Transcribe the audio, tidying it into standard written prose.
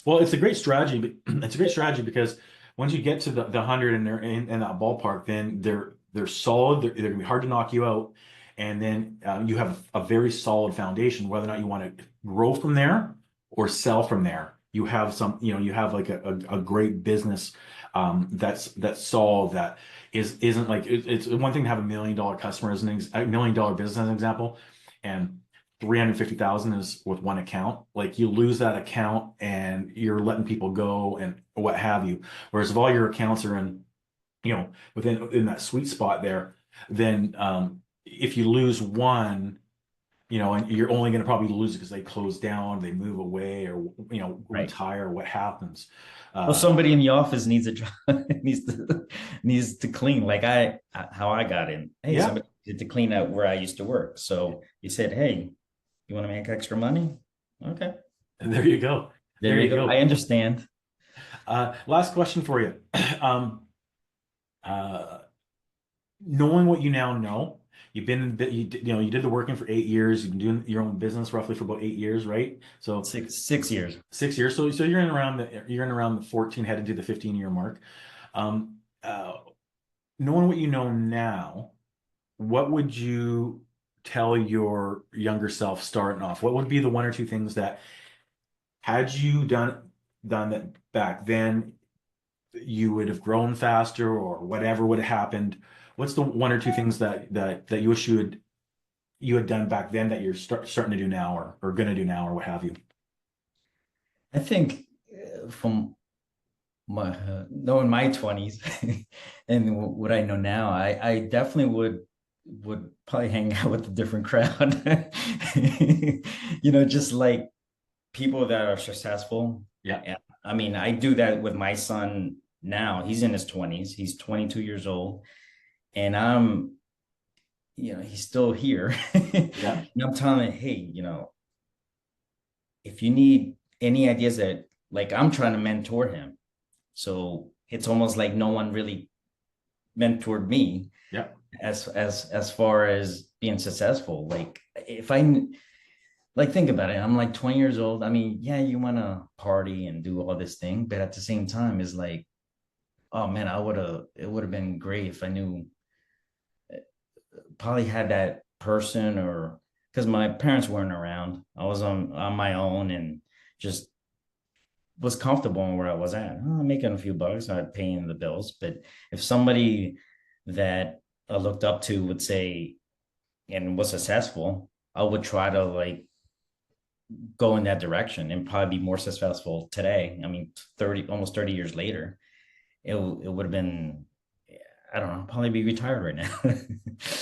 Well, it's a great strategy. It's a great strategy because once you get to the 100 and they're in that ballpark, then they're solid. They're gonna be hard to knock you out, and then you have a very solid foundation. Whether or not you want to grow from there or sell from there, you have some. You have like a great business that's solid. That isn't like it's one thing to have $1 million customer as $1 million business as an example, and 350,000 is with one account. Like you lose that account and you're letting people go and what have you. Whereas if all your accounts are in, within in that sweet spot there, then if you lose one, and you're only going to probably lose it because they close down, they move away, or Right. retire, what happens. Well, Uh, somebody in the office needs a job, needs to clean. Like how I got in. Hey, yeah, somebody needed to clean out where I used to work. So you said, hey, you want to make extra money? Okay, there you go. there There you you go. I go. understand. Last question for you. Um, uh, Knowing what you now know, you've been in you did the working for 8 years. You've been doing your own business roughly for about 8 years, right? So Six years. 6 years. So you're in around the 14 headed to the 15-year mark. Um, uh, Knowing what you know now, what would you tell your younger self starting off? What would be the one or two things that had you done that back then, you would have grown faster or whatever would have happened? What's the one or two things that you wish you had done back then that you're starting to do now or going to do now or what have you? I think from my knowing my 20s and what I know now, I definitely would probably hang out with a different crowd. Just like people that are successful. Yeah. And I mean, I do that with my son now. He's in his 20s. He's 22 years old. And he's still here. Yeah. And I'm telling him, hey, if you need any ideas that like I'm trying to mentor him. So it's almost like no one really mentored me Yeah. as far as being successful. Like if I like think about it, I'm like 20 years old. I mean, yeah, you want to party and do all this thing, but at the same time, it's like, oh man, it would have been great if I knew probably had that person or because my parents weren't around. I was on my own and just was comfortable in where I was at. I'm making a few bucks, not paying the bills. But if somebody that I looked up to would say and was successful, I would try to like go in that direction and probably be more successful today. I mean, almost 30 years later, it would have been, I don't know, probably be retired right now.